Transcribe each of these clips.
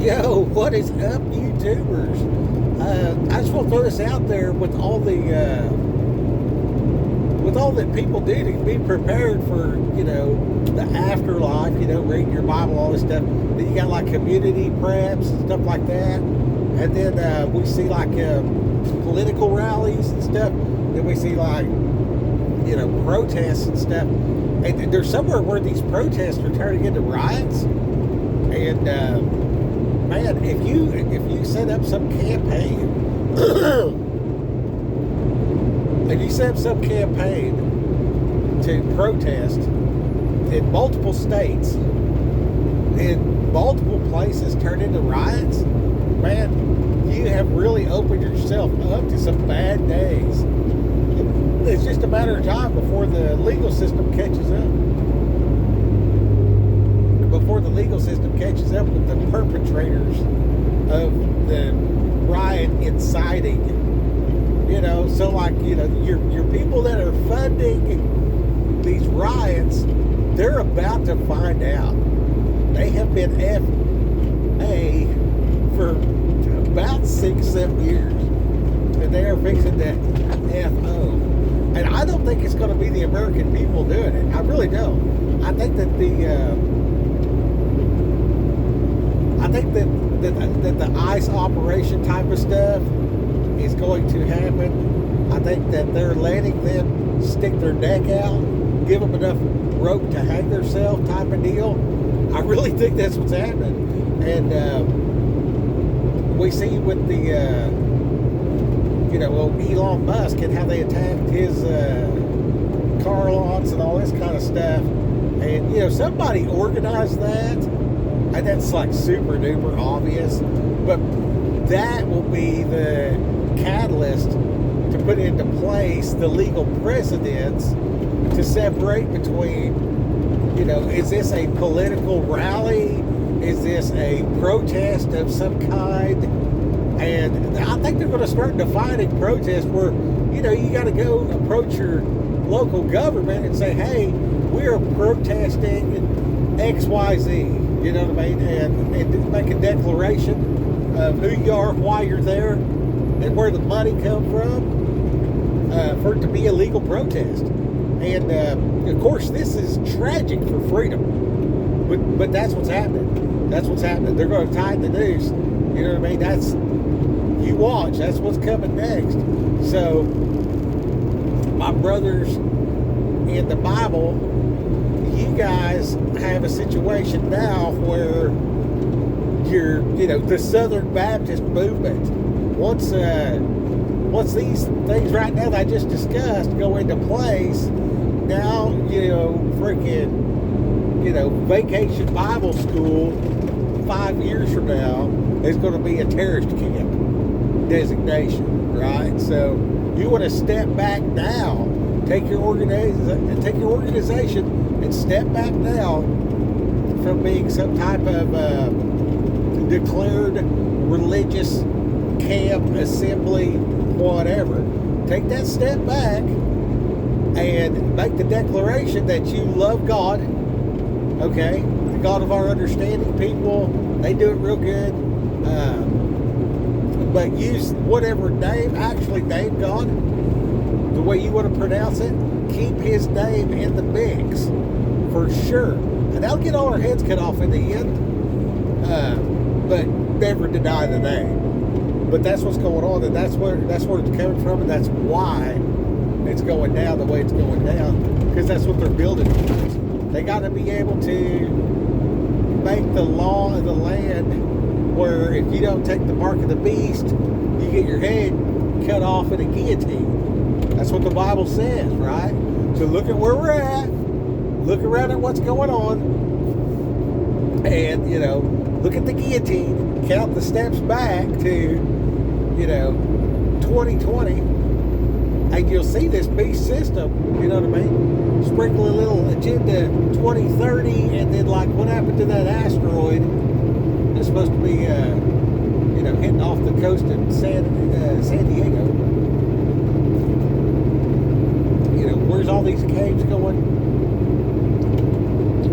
Yo, what is up, YouTubers? I just want to throw this out there with all that people do to be prepared for, the afterlife, reading your Bible, all this stuff. Then you got like community preps and stuff like that. And then we see like political rallies and stuff. Then we see like, protests and stuff. And there's somewhere where these protests are turning into riots. And, man, if you set up some campaign, to protest in multiple states, in multiple places turn into riots, man, you have really opened yourself up to some bad days. It's just a matter of time before the legal system catches up. Before the legal system catches up with the perpetrators of the riot inciting. So like, your people that are funding these riots, they're about to find out. They have been FA for about 6-7 years. And they are fixing that FO. And I don't think it's going to be the American people doing it. I really don't. I think that that the ICE operation type of stuff is going to happen. I think that they're letting them stick their neck out, give them enough rope to hang themselves type of deal. I really think that's what's happening. And we see with the Elon Musk and how they attacked his car lots and all this kind of stuff. And somebody organized that. And that's like super duper obvious, but that will be the catalyst to put into place the legal precedents to separate between, is this a political rally? Is this a protest of some kind? And I think they're going to start defining protest where, you got to go approach your local government and say, hey, we are protesting XYZ. You know what I mean? And make a declaration of who you are, why you're there, and where the money come from for it to be a legal protest. And, of course, this is tragic for freedom. But that's what's happening. That's what's happening. They're going to tighten the noose. You know what I mean? You watch. That's what's coming next. So, my brothers in the Bible, you guys have a situation now where the Southern Baptist movement, once these things right now that I just discussed go into place, now, Vacation Bible School 5 years from now is going to be a terrorist camp designation, right? So you want to step back now, take your organization and step back now from being some type of declared religious camp, assembly, whatever. Take that step back and make the declaration that you love God, okay? The God of our understanding people, they do it real good. But use whatever name, actually name God, the way you want to pronounce it. Keep his name in the mix, for sure. And that'll get all our heads cut off in the end. But never deny the name. But that's what's going on, and that's where it's coming from, and that's why it's going down the way it's going down, because that's what they're building towards. They got to be able to make the law of the land where if you don't take the mark of the beast, you get your head cut off in a guillotine. That's what the Bible says, right? So look at where we're at. Look around at what's going on. And, look at the guillotine. Count the steps back to, 2020. And you'll see this beast system, you know what I mean? Sprinkle a little Agenda 2030, and then like what happened to that asteroid that's supposed to be, hitting off the coast of San Diego. Where's all these caves going?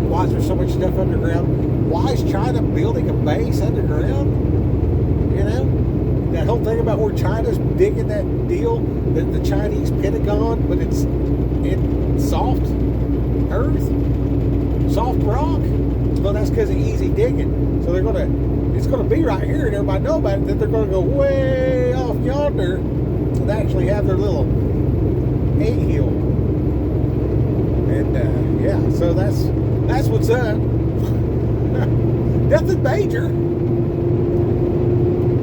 Why Why is there so much stuff underground? Why is China building a base underground? You know, that whole thing about where China's digging that deal, the Chinese Pentagon, but it's in soft earth, soft rock. Well, that's because of easy digging. So it's gonna be right here, and everybody know about it. Then they're gonna go way off yonder and actually have their little anthill. And yeah, so that's what's up. Nothing major.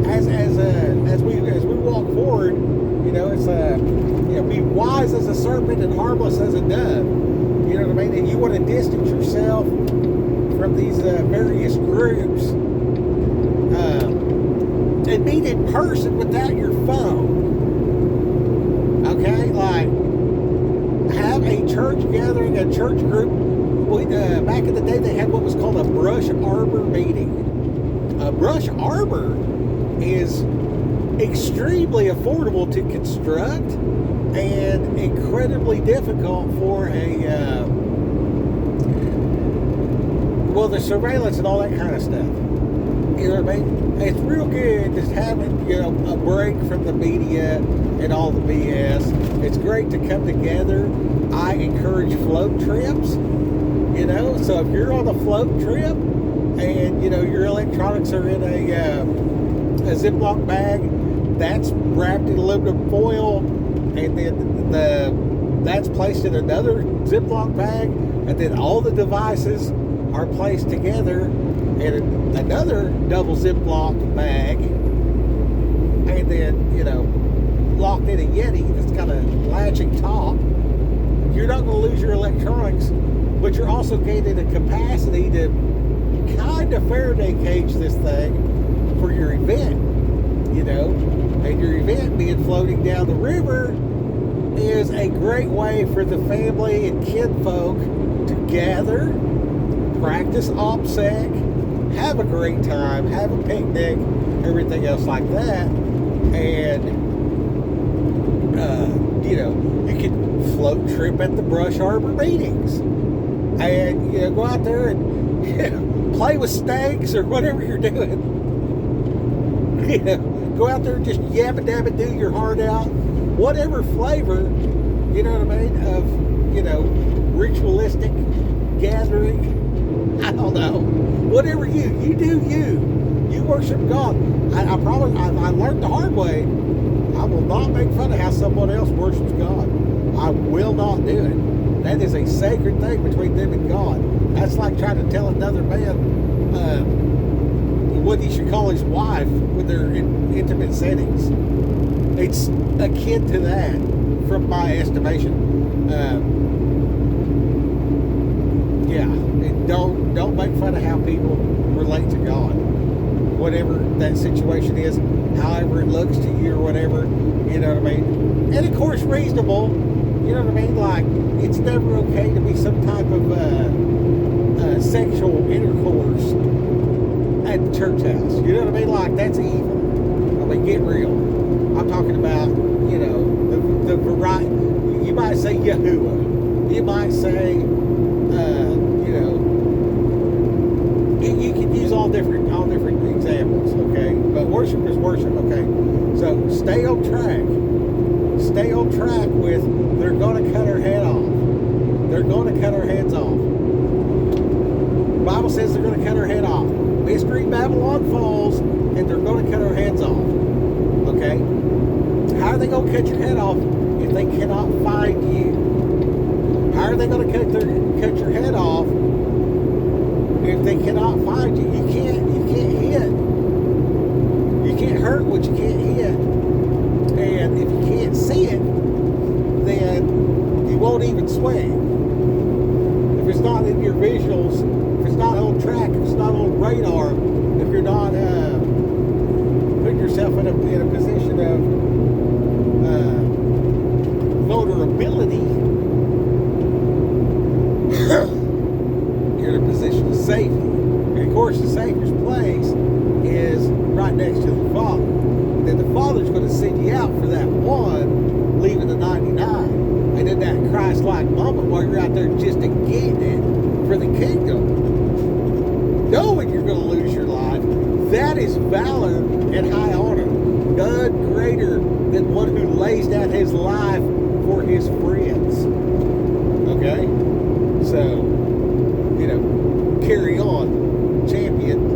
As we walk forward, you know, it's be wise as a serpent and harmless as a dove. You know what I mean? And you want to distance yourself from these various groups, and meet in person without your phone. Okay, like have a church gathering, a church group. Back in the day, they had what was called a brush arbor meeting. A brush arbor is extremely affordable to construct and incredibly difficult for the surveillance and all that kind of stuff. You know what I mean? It's real good just having, you know, a break from the media and all the BS. It's great to come together. I encourage float trips. You know, so if you're on a float trip and, you know, your electronics are in a Ziploc bag, that's wrapped in aluminum foil, and then that's placed in another Ziploc bag, and then all the devices are placed together in another double Ziploc bag, and then, you know, locked in a Yeti that's got a latching top. You're not going to lose your electronics, but you're also gaining a capacity to kind of Faraday cage this thing for your event, you know. And your event being floating down the river is a great way for the family and kinfolk to gather, practice OPSEC, have a great time, have a picnic, everything else like that. And you know, you can float trip at the brush arbor meetings, and, you know, go out there and, you know, play with snakes or whatever you're doing. You know, go out there and just yabba dabba do your heart out, whatever flavor, you know what I mean, of, you know, ritualistic gathering. I don't know, whatever you do, you worship God. I learned the hard way. I will not make fun of how someone else worships God. I will not do it. That is a sacred thing between them and God. That's like trying to tell another man what he should call his wife when they're in intimate settings. It's akin to that, from my estimation. Don't make fun of how people relate to God. Whatever that situation is, however it looks to you or whatever, you know what I mean? And of course, reasonable, you know what I mean? Like, it's never okay to be some type of sexual intercourse at the church house. You know what I mean? Like, that's evil. I mean, get real. I'm talking about, you know, the variety. You might say Yahuwah. You might say, you know, you can use all different examples, okay? But worship is worship, okay? So stay on track. Stay on track with, they're going to cut our head off. They're going to cut our heads off. The Bible says they're going to cut our head off. Mystery Babylon falls, and they're going to cut our heads off, okay? How are they going to cut your head off if they cannot find you? How are they going to cut your head off if they cannot find you? You can't hit. You can't hurt what you can't hit. And if you can't see it, then you won't even swing. If it's not in your visuals, if it's not on track, if it's not on radar, if you're not putting yourself in a position of vulnerability, you're in a position of safety. And of course, the safest place is right next to the Father. And then the Father's going to send you out for that one, leaving the 99. And in that Christ-like moment while you're out there just to get it for the kingdom, that is valor and high honor. None greater than one who lays down his life for his friends. Okay? So, carry on, champion.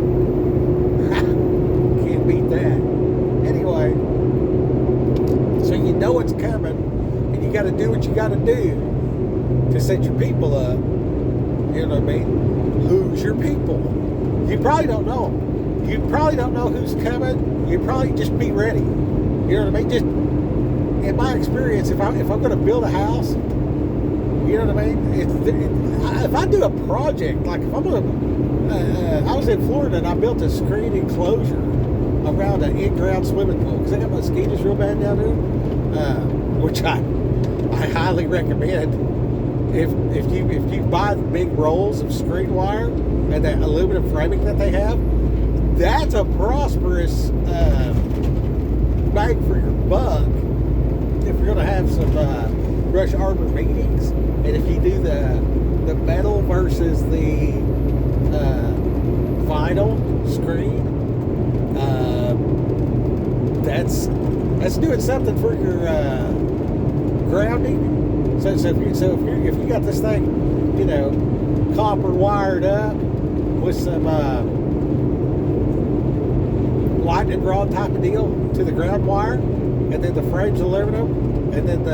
Can't beat that. Anyway, so you know it's coming, and you got to do what you got to do to set your people up. You know what I mean? Who's your people? You probably don't know them. You probably don't know who's coming. You probably just be ready. You know what I mean? Just in my experience, if I'm going to build a house, you know what I mean? If I do a project, like if I'm going to, I was in Florida and I built a screen enclosure around an in-ground swimming pool because I got mosquitoes real bad down there, which I highly recommend. If you buy the big rolls of screen wire and that aluminum framing that they have, that's a prosperous bang for your buck if you're going to have some brush arbor meetings. And if you do the metal versus the vinyl screen, that's doing something for your grounding. So if you got this thing, copper wired up with some lightning rod type of deal to the ground wire, and then the frame's aluminum, and then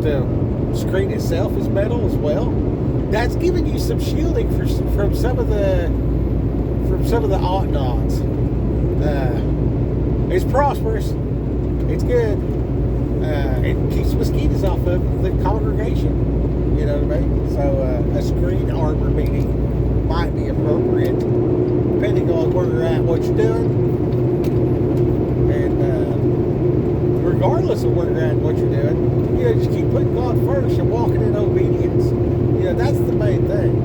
the screen itself is metal as well. That's giving you some shielding from some of the ought-nots. It's prosperous. It's good. It keeps mosquitoes off of the congregation. You know what I mean? So a screen arbor meeting might be appropriate, depending on where you're at, what you're doing, and regardless of where you're at and what you're doing, just keep putting God first and walking in obedience. That's the main thing.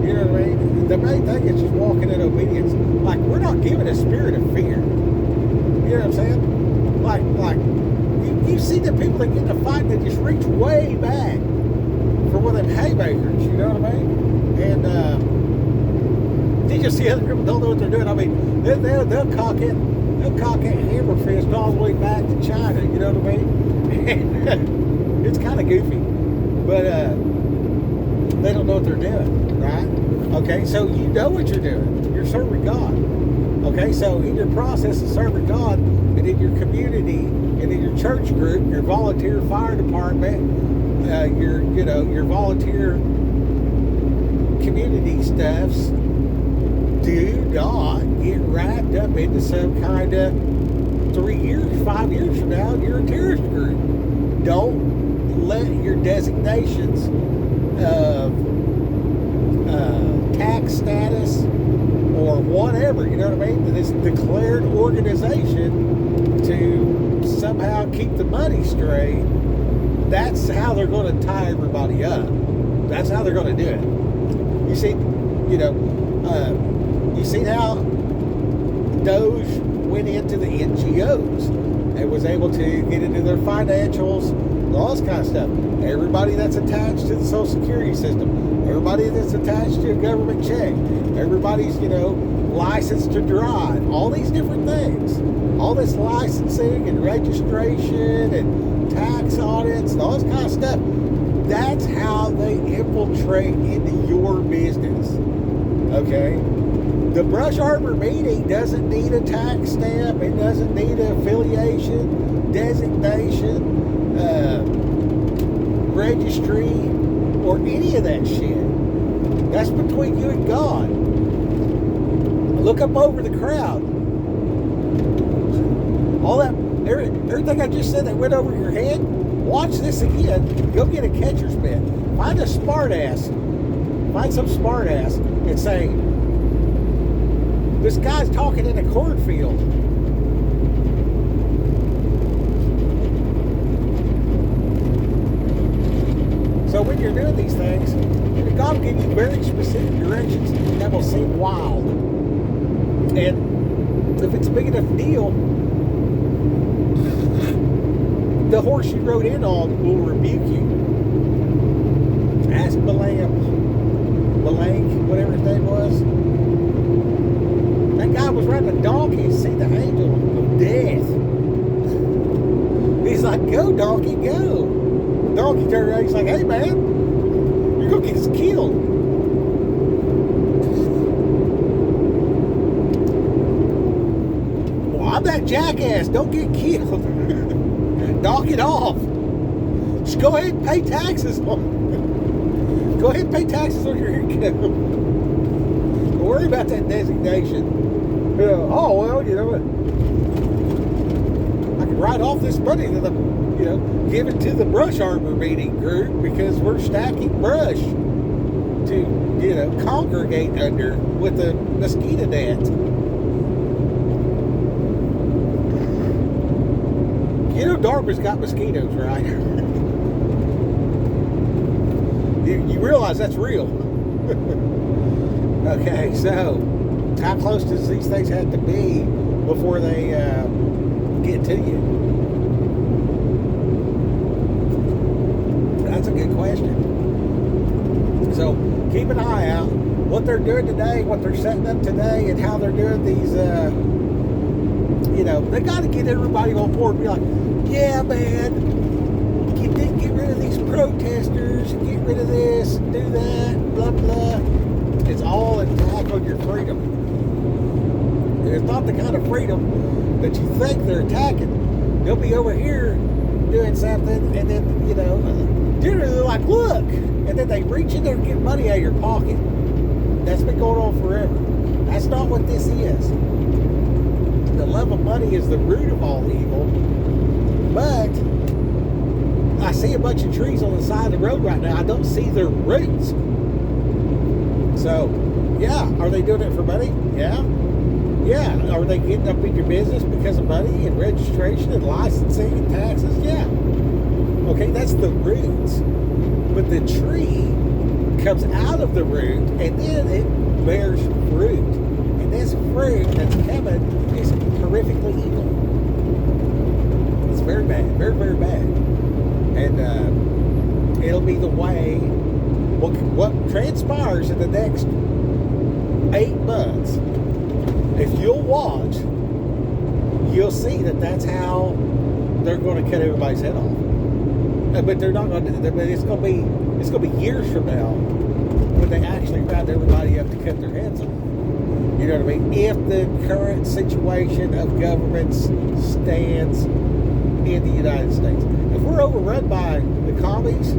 You know what I mean? The main thing is just walking in obedience. Like, we're not given a spirit of fear. You know what I'm saying? Like you see the people that get in a fight, they just reach way back for one of them haymakers. You know what I mean? And you just see other people don't know what they're doing. I mean, they'll cock it. They'll cock that hammer fist all the way back to China. You know what I mean? And it's kind of goofy, but they don't know what they're doing, right? Okay, so you know what you're doing. You're serving God. Okay, so in your process of serving God, and in your community, and in your church group, your volunteer fire department, your volunteer community stuffs, do not get wrapped up into some kind of 3 years, 5 years from now, you're a terrorist group. Don't let your designations of tax status or whatever, you know what I mean, this declared organization to somehow keep the money straight. That's how they're going to tie everybody up. That's how they're going to do it. You see, you see how Doge went into the NGOs and was able to get into their financials, all this kind of stuff. Everybody that's attached to the Social Security system, everybody that's attached to a government check, everybody's, licensed to drive, all these different things, all this licensing and registration and tax audits and all this kind of stuff. That's how they infiltrate into your business. Okay? The Brush Arbor meeting doesn't need a tax stamp. It doesn't need an affiliation, designation, registry, or any of that shit. That's between you and God. Look up over the crowd. All that, everything I just said that went over your head, watch this again. Go get a catcher's mitt. Find a smart ass. Find some smart ass and say, this guy's talking in a cornfield. So when you're doing these things, God will give you very specific directions that will seem wild. And if it's a big enough deal, the horse you rode in on will rebuke you. Ask Balaam, whatever his name was. jackass. Don't get killed. Knock it off. Just go ahead and pay taxes on Go ahead and pay taxes on your income. Don't worry about that designation. Oh, well, you know what? I can write off this money that I'm, give it to the brush arbor meeting group because we're stacking brush to, congregate under with a mosquito net. DARPA's got mosquitoes, right? you realize that's real. Okay, so how close does these things have to be before they get to you? That's a good question. So keep an eye out what they're doing today, what they're setting up today, and how they're doing these. They got to get everybody on board and be like, yeah, man, get rid of these protesters, get rid of this, and do that, blah, blah. It's all an attack on your freedom. And it's not the kind of freedom that you think they're attacking. They'll be over here doing something, and then, generally they're like, look, and then they reach in there and get money out of your pocket. That's been going on forever. That's not what this is. The love of money is the root of all evil. But I see a bunch of trees on the side of the road right now. I don't see their roots. So, yeah, are they doing it for money? Yeah. Yeah. Are they getting up in your business because of money and registration and licensing and taxes? Yeah. Okay, that's the roots. But the tree comes out of the root and then it bears fruit. And this fruit that's coming is horrifically evil. It's very bad, very, very bad. And it'll be the way, what transpires in the next 8 months, if you'll watch, you'll see that that's how they're going to cut everybody's head off. But they're not going to, but it's going to be years from now when they actually round everybody up to cut their heads off. You know what I mean? If the current situation of governments stands in the United States. If we're overrun by the commies,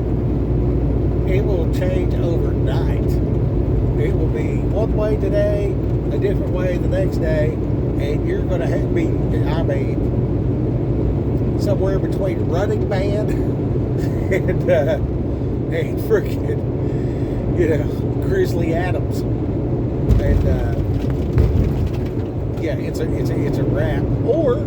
it will change overnight. It will be one way today, a different way the next day, and you're going to have to be, somewhere between Running Man and freaking, Grizzly Adams. And, yeah, it's a wrap. Or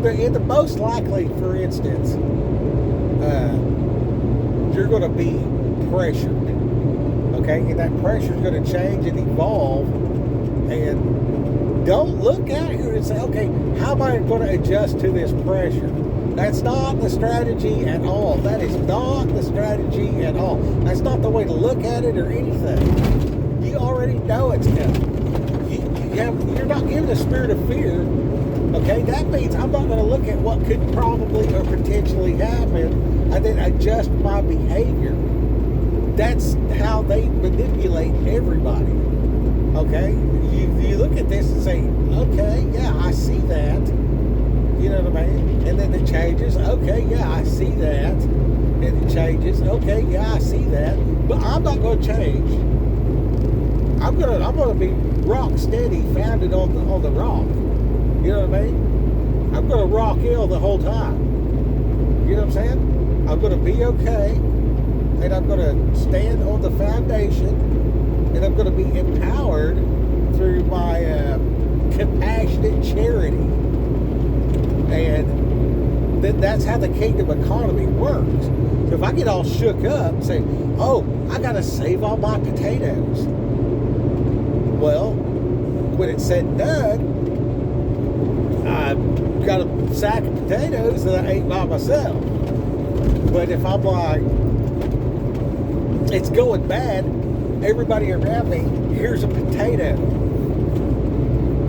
in the most likely, for instance, you're going to be pressured. Okay, and that pressure is going to change and evolve. And don't look out here and say, okay, how am I going to adjust to this pressure? That's not the strategy at all. That is not the strategy at all. That's not the way to look at it or anything. You already know it's coming. You're not given a spirit of fear. Okay, that means I'm not going to look at what could probably or potentially happen and then adjust my behavior. That's how they manipulate everybody. Okay, you look at this and say, okay, yeah, I see that. You know what I mean? And then it changes. Okay, yeah, I see that. And it changes. Okay, yeah, I see that. But I'm not going to change. I'm gonna be rock steady, founded on the rock. You know what I mean? I'm gonna rock ill the whole time. You know what I'm saying? I'm gonna be okay, and I'm gonna stand on the foundation, and I'm gonna be empowered through my compassionate charity. And that's how the kingdom economy works. So if I get all shook up and say, oh, I got to save all my potatoes. Well, when it's said and done, I've got a sack of potatoes that I ate by myself. But if I'm like, it's going bad, everybody around me, here's a potato.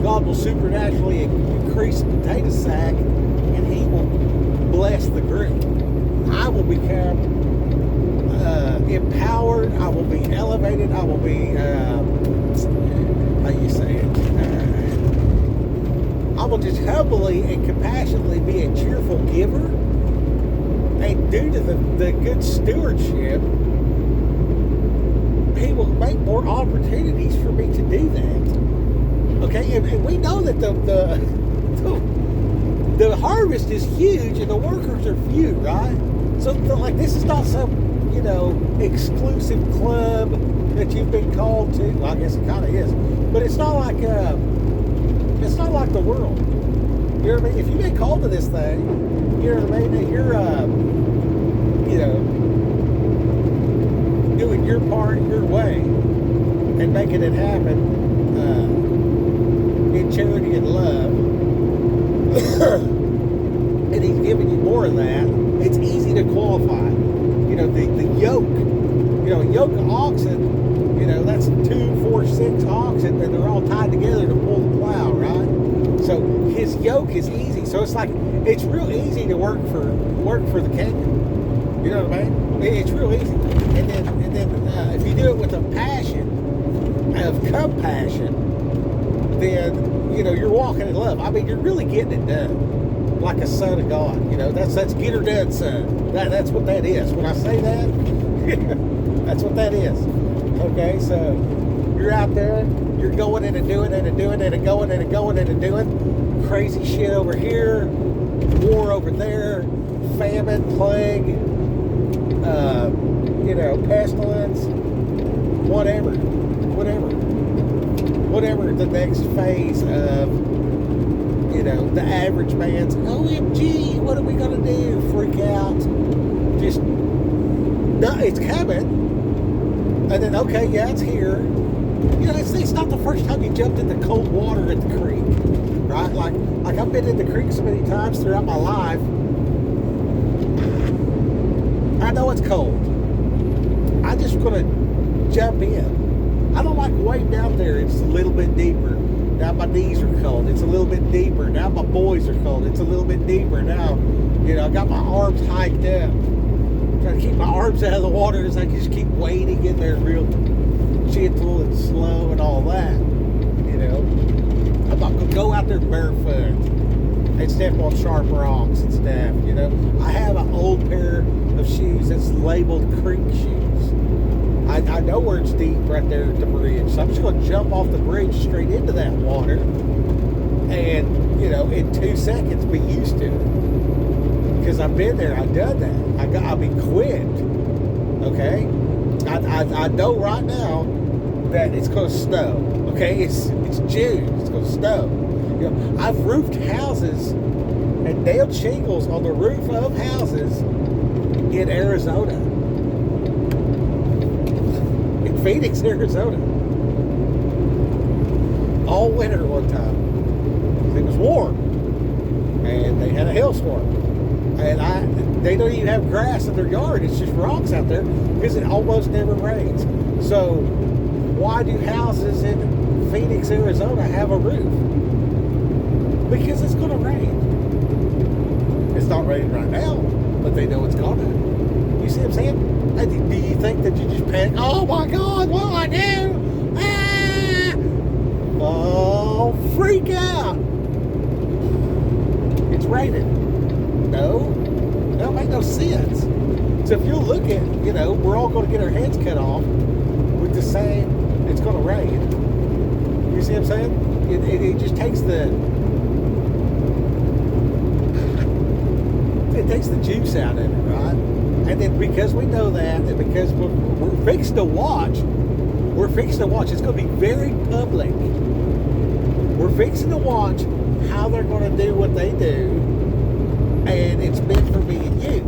God will supernaturally increase the potato sack, and He will bless the group. I will become empowered. I will be elevated. I will be how you say it? I will just humbly and compassionately be a cheerful giver. And due to the good stewardship, he will make more opportunities for me to do that. Okay, and we know that the harvest is huge and the workers are few, right? So like this is not some, exclusive club that you've been called to. Well, I guess it kind of is, but it's not like the world. You know what I mean? If you've been called to this thing, you know what I mean? And you're doing your part your way and making it happen in charity and love, and he's giving you more of that, it's easy to qualify. The yoke, a yoke of oxen, that's 2, 4, 6 oxen, and they're all tied together to pull the plow, right? So his yoke is easy. So it's like, it's real easy to work for the kingdom. You know what I mean? It's real easy. And then if you do it with a passion of compassion, then you're walking in love. I mean, you're really getting it done, like a son of God. That's get her done, son. That's what that is. When I say that, that's what that is. Okay, so you're out there, you're going in and doing and doing and going and going and doing crazy shit over here, war over there, famine, plague, pestilence, whatever the next phase of, the average man's, OMG, what are we going to do? Freak out. Just, no, it's coming. And then, okay, yeah, it's here. It's not the first time you jumped into cold water at the creek, right? Like I've been in the creek so many times throughout my life. I know it's cold. I'm just going to jump in. I don't like wading out there. It's a little bit deeper. Now my knees are cold. It's a little bit deeper. Now my boys are cold. It's a little bit deeper. Now, I got my arms hiked up. Trying to keep my arms out of the water as I just keep wading in there real gentle and slow and all that. I'm not going to go out there barefoot and step on sharp rocks and stuff. I have an old pair of shoes that's labeled creek shoes. I know where it's deep right there at the bridge. So I'm just going to jump off the bridge straight into that water and, in 2 seconds be used to it. Because I've been there, I've done that. I'm equipped. Okay? I know right now that it's going to snow. Okay? It's June. It's going to snow. I've roofed houses and nailed shingles on the roof of houses in Arizona. Phoenix, Arizona. All winter one time. It was warm. And they had a hailstorm. And they don't even have grass in their yard. It's just rocks out there because it almost never rains. So why do houses in Phoenix, Arizona have a roof? Because it's going to rain. It's not raining right now, but they know it's going to. You see what I'm saying? Do you think that you just panic? Oh my God, what do I do? Ah! Oh, freak out. It's raining. No, that make no sense. So if you're looking, we're all going to get our heads cut off with the same, it's going to rain. You see what I'm saying? It just takes the juice out of it, right? And then because we know that, and because we're fixed to watch, it's going to be very public. We're fixing to watch how they're going to do what they do, and it's meant for me and you.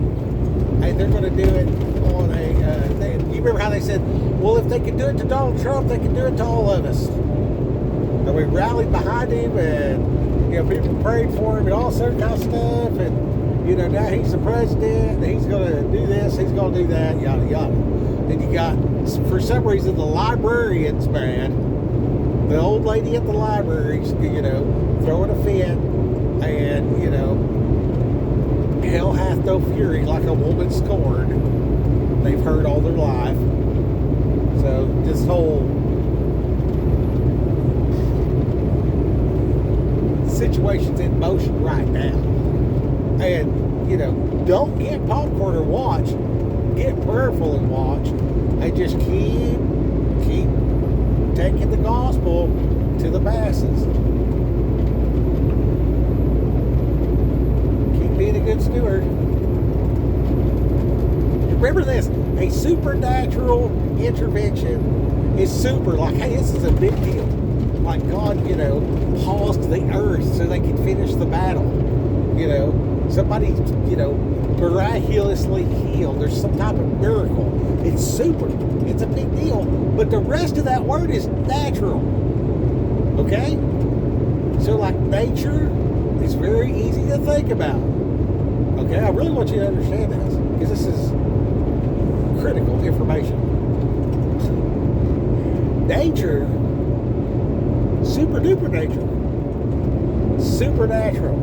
And they're going to do it on you remember how they said, well, if they can do it to Donald Trump, they can do it to all of us. And we rallied behind him, and people prayed for him and all certain kind of stuff, and now he's the president, he's going to do this, he's going to do that, yada, yada. Then you got, for some reason, the librarian's mad. The old lady at the library, throwing a fit, and, hell hath no fury like a woman scorned. They've heard all their life. So this whole situation's in motion right now. And, don't get popcorn or watch. Get prayerful and watch. And just keep taking the gospel to the masses. Keep being a good steward. Remember this, a supernatural intervention is super, like, hey, this is a big deal. Like God, paused the earth so they could finish the battle. Somebody, miraculously healed. There's some type of miracle. It's super. It's a big deal. But the rest of that word is natural. Okay? So, like, nature is very easy to think about. Okay? I really want you to understand this, because this is critical information. Nature, super duper nature, supernatural.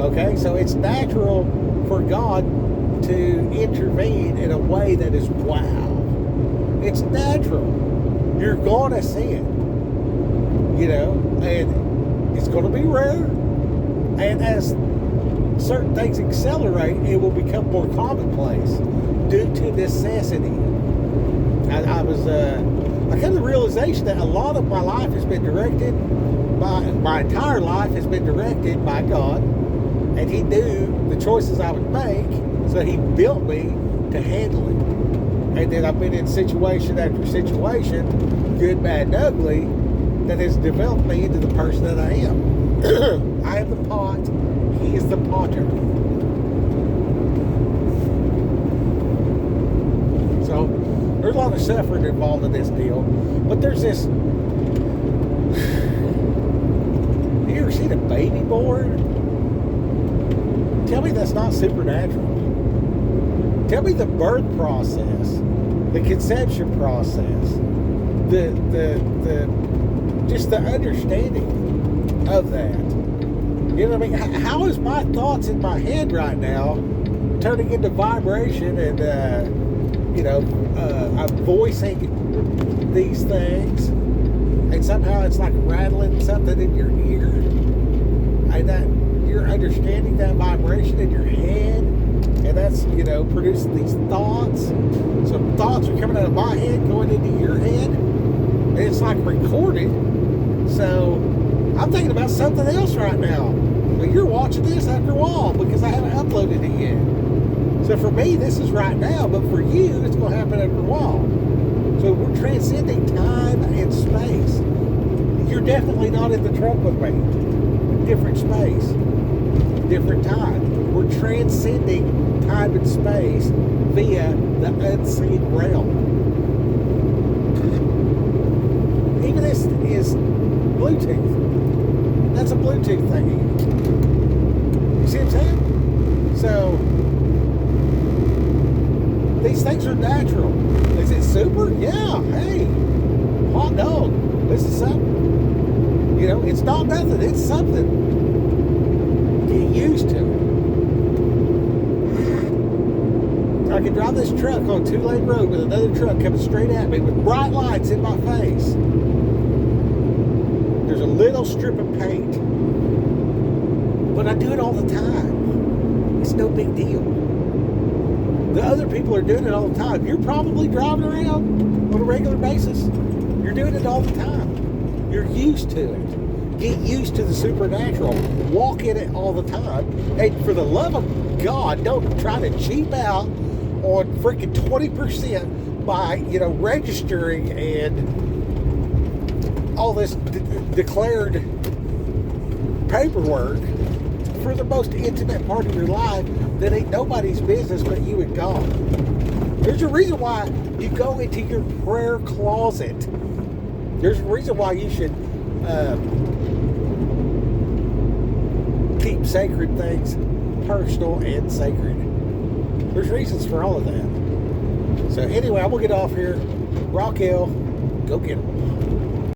Okay, so it's natural for God to intervene in a way that is wow. It's natural. You're gonna see it, and it's gonna be rare. And as certain things accelerate, it will become more commonplace due to necessity. I came to the realization that a lot of my life has been directed my entire life has been directed by God, and He knew the choices I would make, so He built me to handle it. And then I've been in situation after situation, good, bad, and ugly, that has developed me into the person that I am. I am the pot, He is the potter. So there's a lot of suffering involved in this deal, but there's this. You ever seen a baby born? Tell me that's not supernatural. Tell me the birth process, the conception process, the just the understanding of that. You know what I mean? How is my thoughts in my head right now turning into vibration and I'm voicing these things, and somehow it's like rattling something in your ear, and that you're understanding that vibration in your head, and that's producing these thoughts. So thoughts are coming out of my head, going into your head, and it's like recorded. So I'm thinking about something else right now, but you're watching this after a while because I haven't uploaded it yet. So for me, this is right now, but for you, it's going to happen after a while. So we're transcending time and space. You're definitely not in the truck with me. Different space, different time. We're transcending time and space via the unseen realm. Even this is Bluetooth. That's a Bluetooth thingy. You see what I'm saying? So these things are natural. Is it super? Yeah. Hey, hot dog. This is something. It's not nothing. It's something. Get used to it. I can drive this truck on a 2-lane road with another truck coming straight at me with bright lights in my face. There's a little strip of paint. But I do it all the time. It's no big deal. The other people are doing it all the time. You're probably driving around on a regular basis. You're doing it all the time. You're used to it. Get used to the supernatural. Walk in it all the time. And for the love of God, don't try to cheap out on freaking 20% by, registering and all this declared paperwork for the most intimate part of your life that ain't nobody's business but you and God. There's a reason why you go into your prayer closet. There's a reason why you should keep sacred things personal and sacred. There's reasons for all of that. So anyway, I'm going to get off here. Raquel, go get them.